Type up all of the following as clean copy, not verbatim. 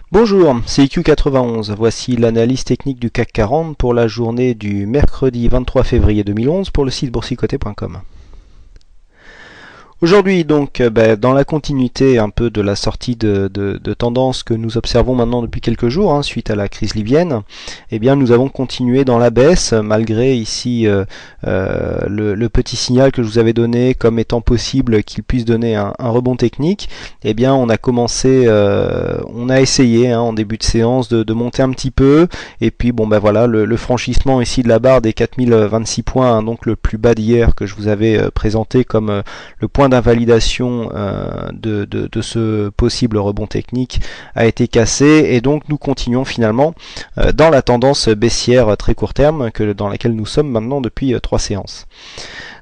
Bonjour, c'est IQ91. Voici l'analyse technique du CAC 40 pour la journée du mercredi 23 février 2011 pour le site boursicoté.com. Aujourd'hui donc, dans la continuité un peu de la sortie de tendance que nous observons maintenant depuis quelques jours, suite à la crise libyenne, eh bien nous avons continué dans la baisse malgré ici le petit signal que je vous avais donné comme étant possible qu'il puisse donner un rebond technique. Eh bien on a commencé, on a essayé en début de séance de monter un petit peu, et puis voilà le franchissement ici de la barre des 4026 points, donc le plus bas d'hier que je vous avais présenté comme le point d'invalidation de ce possible rebond technique a été cassé, et donc nous continuons finalement dans la tendance baissière très court terme dans laquelle nous sommes maintenant depuis 3 séances.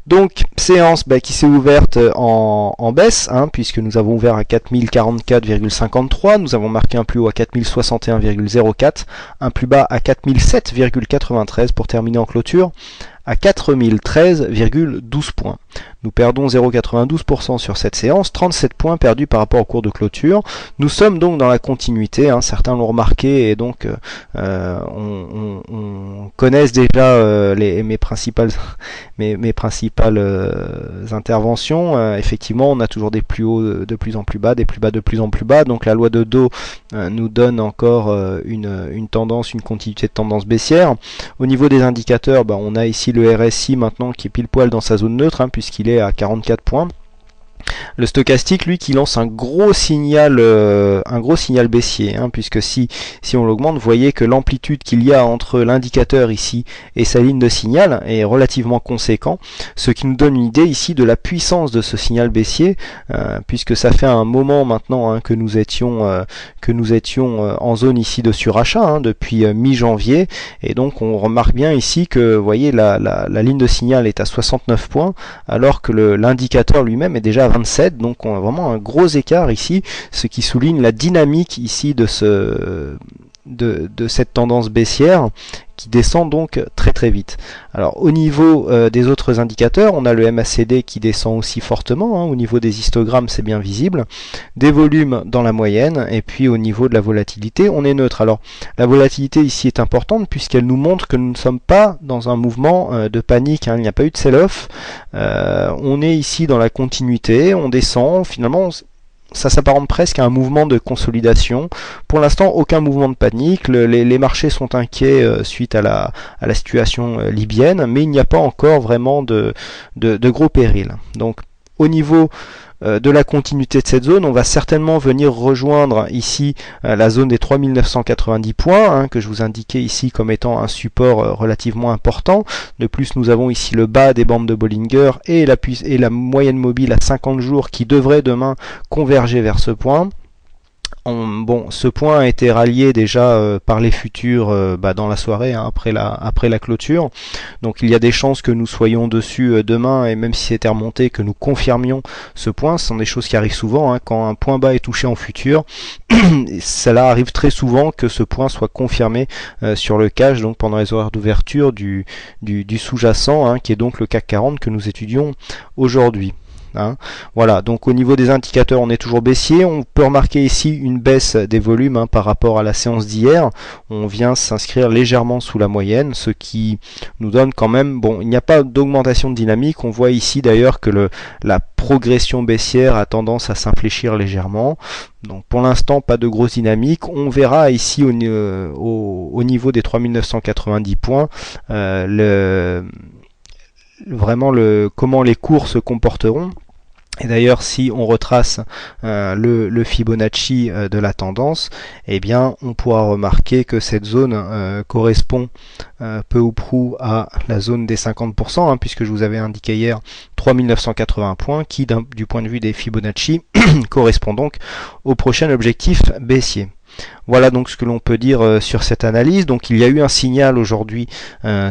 Donc séance qui s'est ouverte en baisse, puisque nous avons ouvert à 4044,53, nous avons marqué un plus haut à 4061,04, un plus bas à 4007,93 pour terminer en clôture à 4013,12 points. Nous perdons 0,92% sur cette séance, 37 points perdus par rapport au cours de clôture. Nous sommes donc dans la continuité, certains l'ont remarqué, et donc on connaisse déjà mes principales interventions. Effectivement, on a toujours des plus hauts de plus en plus bas, des plus bas de plus en plus bas, donc la loi de Dow nous donne encore une tendance, une continuité de tendance baissière. Au niveau des indicateurs, on a ici le RSI maintenant qui est pile poil dans sa zone neutre, puisqu'il est à 44 points. Le stochastique, lui, qui lance un gros signal baissier, puisque si on l'augmente, vous voyez que l'amplitude qu'il y a entre l'indicateur ici et sa ligne de signal est relativement conséquent, ce qui nous donne une idée ici de la puissance de ce signal baissier, puisque ça fait un moment maintenant que nous étions en zone ici de surachat depuis mi-janvier, et donc on remarque bien ici que, vous voyez, la ligne de signal est à 69 points, alors que l'indicateur lui-même est déjà à 27, donc on a vraiment un gros écart ici, ce qui souligne la dynamique ici de cette tendance baissière qui descend donc très très vite. Alors au niveau des autres indicateurs, on a le MACD qui descend aussi fortement, au niveau des histogrammes c'est bien visible, des volumes dans la moyenne, et puis au niveau de la volatilité on est neutre. Alors la volatilité ici est importante puisqu'elle nous montre que nous ne sommes pas dans un mouvement de panique, il n'y a pas eu de sell-off, on est ici dans la continuité, on descend, finalement ça s'apparente presque à un mouvement de consolidation. Pour l'instant, aucun mouvement de panique. Les marchés sont inquiets suite à la situation libyenne, mais il n'y a pas encore vraiment de gros périls. Donc, au niveau de la continuité de cette zone, on va certainement venir rejoindre ici la zone des 3990 points, que je vous indiquais ici comme étant un support relativement important. De plus, nous avons ici le bas des bandes de Bollinger et la moyenne mobile à 50 jours qui devrait demain converger vers ce point. Ce point a été rallié déjà par les futurs dans la soirée, après la clôture. Donc il y a des chances que nous soyons dessus demain, et même si c'était remonté, que nous confirmions ce point. Ce sont des choses qui arrivent souvent, quand un point bas est touché en futur. Cela arrive très souvent que ce point soit confirmé sur le cash, donc pendant les horaires d'ouverture du sous-jacent, qui est donc le CAC 40 que nous étudions aujourd'hui. Voilà, donc au niveau des indicateurs on est toujours baissier. On peut remarquer ici une baisse des volumes par rapport à la séance d'hier. On vient s'inscrire légèrement sous la moyenne, ce qui nous donne quand même, il n'y a pas d'augmentation de dynamique. On voit ici d'ailleurs que la progression baissière a tendance à s'infléchir légèrement. Donc pour l'instant pas de grosse dynamique. On verra ici au niveau des 3990 points comment les cours se comporteront. Et d'ailleurs, si on retrace le Fibonacci de la tendance, eh bien, on pourra remarquer que cette zone correspond peu ou prou à la zone des 50%, puisque je vous avais indiqué hier 3980 points, qui, du point de vue des Fibonacci, correspond donc au prochain objectif baissier. Voilà donc ce que l'on peut dire sur cette analyse. Donc il y a eu un signal aujourd'hui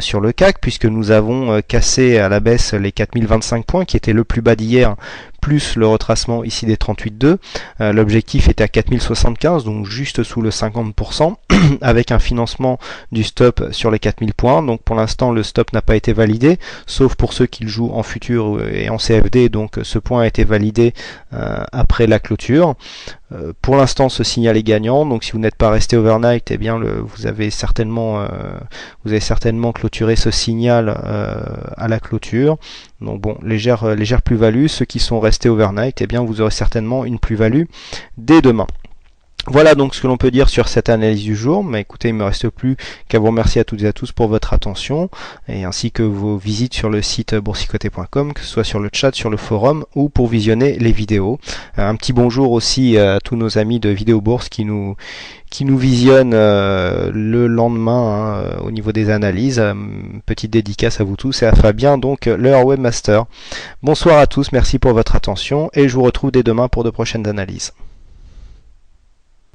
sur le CAC, puisque nous avons cassé à la baisse les 4025 points qui étaient le plus bas d'hier, plus le retracement ici des 38,2. L'objectif était à 4075, donc juste sous le 50%, avec un financement du stop sur les 4000 points. Donc pour l'instant le stop n'a pas été validé, sauf pour ceux qui le jouent en futur et en CFD, donc ce point a été validé après la clôture. Pour l'instant ce signal est gagnant, donc si vous n'êtes pas resté overnight, eh bien vous avez certainement clôturé ce signal à la clôture. Donc bon, légère plus-value. Ceux qui sont restés overnight, eh bien vous aurez certainement une plus-value dès demain. Voilà donc ce que l'on peut dire sur cette analyse du jour. Mais écoutez, il ne me reste plus qu'à vous remercier à toutes et à tous pour votre attention, et ainsi que vos visites sur le site boursicoté.com, que ce soit sur le chat, sur le forum ou pour visionner les vidéos. Un petit bonjour aussi à tous nos amis de Vidéo Bourse qui nous visionnent le lendemain au niveau des analyses. Petite dédicace à vous tous et à Fabien, donc leur webmaster. Bonsoir à tous, merci pour votre attention et je vous retrouve dès demain pour de prochaines analyses.